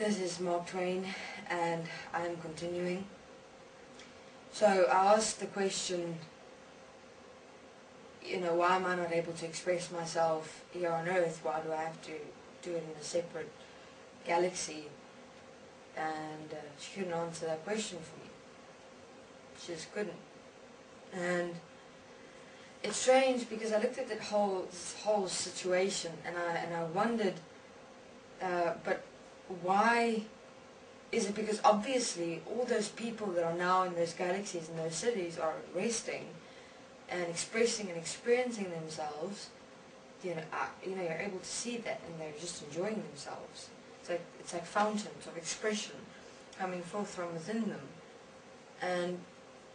This is Mark Twain, and I am continuing. So I asked the question, why am I not able to express myself here on Earth? Why do I have to do it in a separate galaxy? And she couldn't answer that question for me. She just couldn't. And it's strange because I looked at this whole situation and I wondered, but why is it? Because obviously all those people that are now in those galaxies and those cities are resting and expressing and experiencing themselves. You're able to see that, and they're just enjoying themselves. It's like fountains of expression coming forth from within them. And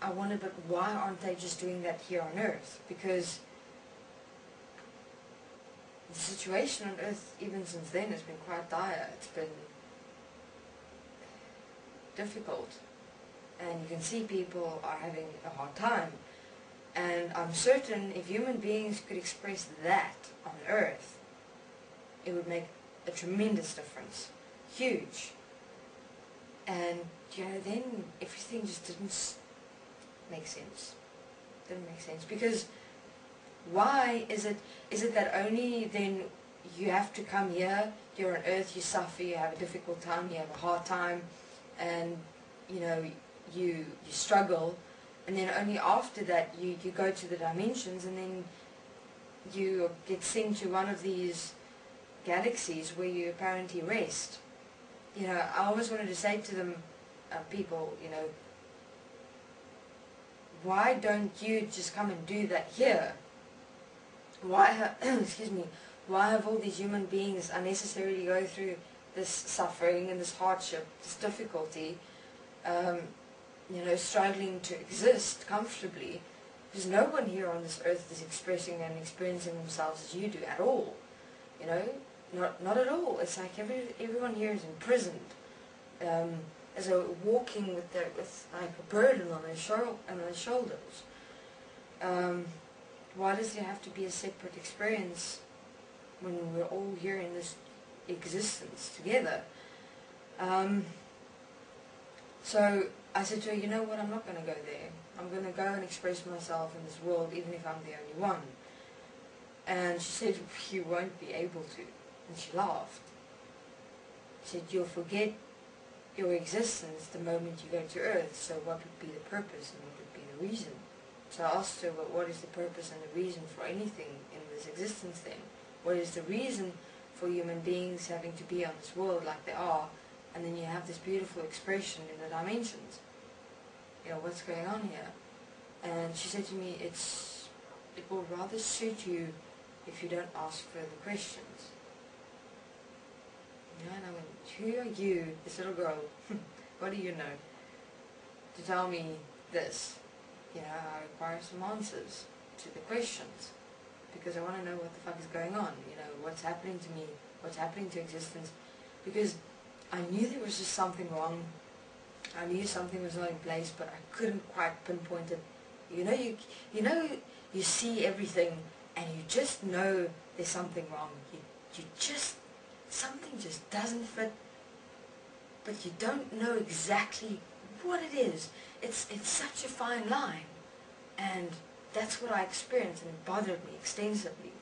I wonder, but why aren't they just doing that here on Earth? Because the situation on Earth, even since then, has been quite dire. It's been difficult. And you can see people are having a hard time. And I'm certain if human beings could express that on Earth, it would make a tremendous difference. Huge. And, then everything just didn't make sense. Didn't make sense. Because why is it that only then you have to come here, you're on Earth, you suffer, you have a difficult time, you have a hard time, and you struggle, and then only after that you go to the dimensions, and then you get sent to one of these galaxies where you apparently rest. I always wanted to say to them, people, why don't you just come and do that here? Why why have all these human beings unnecessarily go through this suffering and this hardship, this difficulty, struggling to exist comfortably? Because no one here on this earth is expressing and experiencing themselves as you do at all. Not at all. It's like everyone here is imprisoned, as a walking with like a burden on their shoulders. Why does there have to be a separate experience when we're all here in this existence together? So I said to her, you know what, I'm not going to go there. I'm going to go and express myself in this world, even if I'm the only one. And she said, you won't be able to. And she laughed. She said, you'll forget your existence the moment you go to Earth, so what would be the purpose and what would be the reason? So I asked her, well, what is the purpose and the reason for anything in this existence then? What is the reason for human beings having to be on this world like they are, and then you have this beautiful expression in the dimensions? What's going on here? And she said to me, it will rather suit you if you don't ask further questions. And I went, who are you, this little girl, what do you know, to tell me this? I require some answers to the questions, because I want to know what the fuck is going on, what's happening to me, what's happening to existence, because I knew there was just something wrong. I knew something was not in place, but I couldn't quite pinpoint it. You see everything, and you just know there's something wrong. Something just doesn't fit, but you don't know exactly what it is. It's such a fine line, and that's what I experienced, and it bothered me extensively.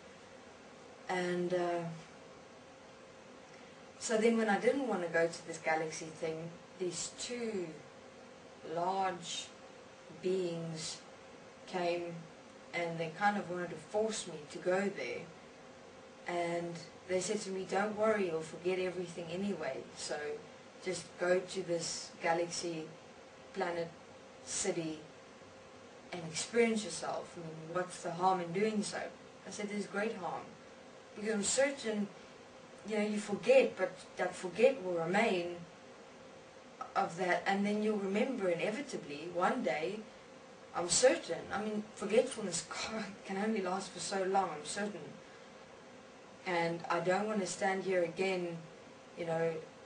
And so then when I didn't want to go to this galaxy thing, these two large beings came, and they kind of wanted to force me to go there. And they said to me, don't worry, you'll forget everything anyway, so just go to this galaxy, planet, city, and experience yourself. I mean, what's the harm in doing so? I said, there's great harm, because I'm certain, you forget, but that forget will remain of that, and then you'll remember inevitably one day. I'm certain. I mean, forgetfulness can only last for so long, I'm certain. And I don't want to stand here again,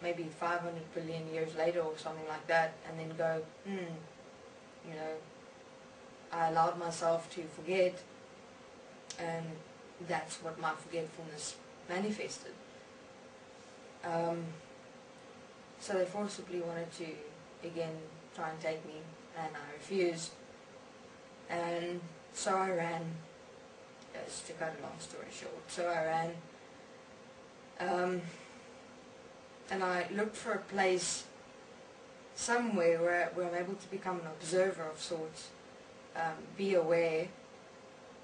maybe 500 billion years later or something like that, and then go, I allowed myself to forget, and that's what my forgetfulness manifested. So they forcibly wanted to, again, try and take me, and I refused. And so I ran, just to cut a long story short, so I ran, and I looked for a place somewhere where I'm able to become an observer of sorts, be aware,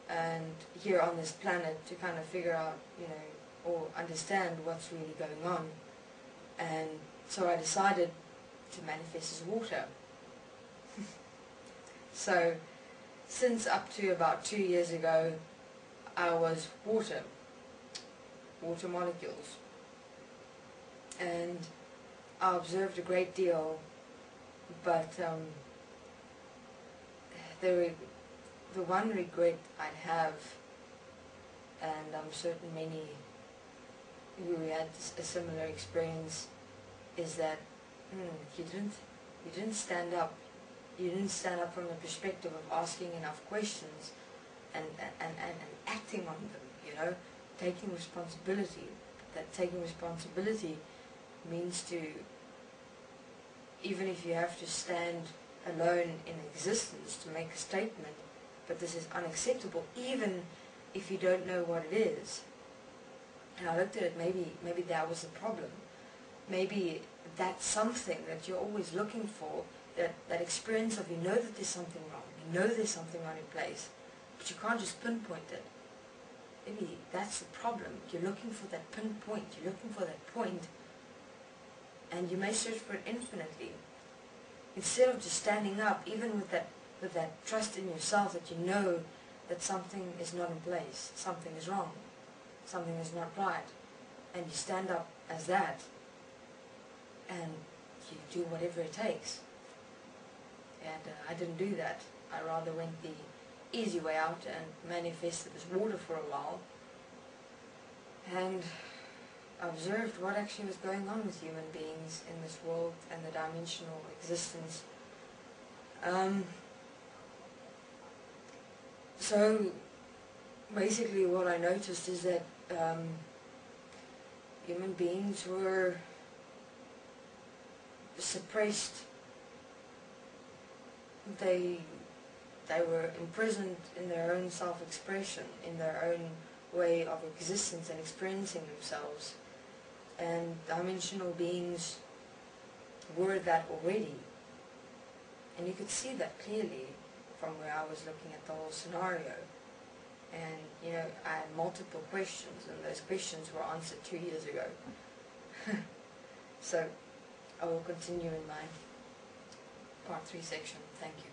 and here on this planet to kind of figure out, or understand what's really going on. And so I decided to manifest as water. So since up to about 2 years ago, I was water molecules, and I observed a great deal, but the one regret I'd have, and I'm certain many who had a similar experience, is that you didn't stand up. You didn't stand up from the perspective of asking enough questions and acting on them, taking responsibility. That taking responsibility means to, even if you have to stand alone in existence to make a statement, but this is unacceptable, even if you don't know what it is. And I looked at it, maybe that was the problem. Maybe that's something that you're always looking for, that experience of, that there's something wrong, there's something not in place, but you can't just pinpoint it. Maybe that's the problem. You're looking for that pinpoint, you're looking for that point, and you may search for it infinitely. Instead of just standing up, even with that trust in yourself that you know that something is not in place, something is wrong, something is not right, and you stand up as that, and you do whatever it takes. And I didn't do that. I rather went the easy way out and manifested as water for a while, and observed what actually was going on with human beings in this world and the dimensional existence. So basically what I noticed is that human beings were suppressed. They were imprisoned in their own self-expression, in their own way of existence and experiencing themselves. And dimensional beings were that already. And you could see that clearly from where I was looking at the whole scenario. And, I had multiple questions, and those questions were answered 2 years ago. So I will continue in my part 3 section. Thank you.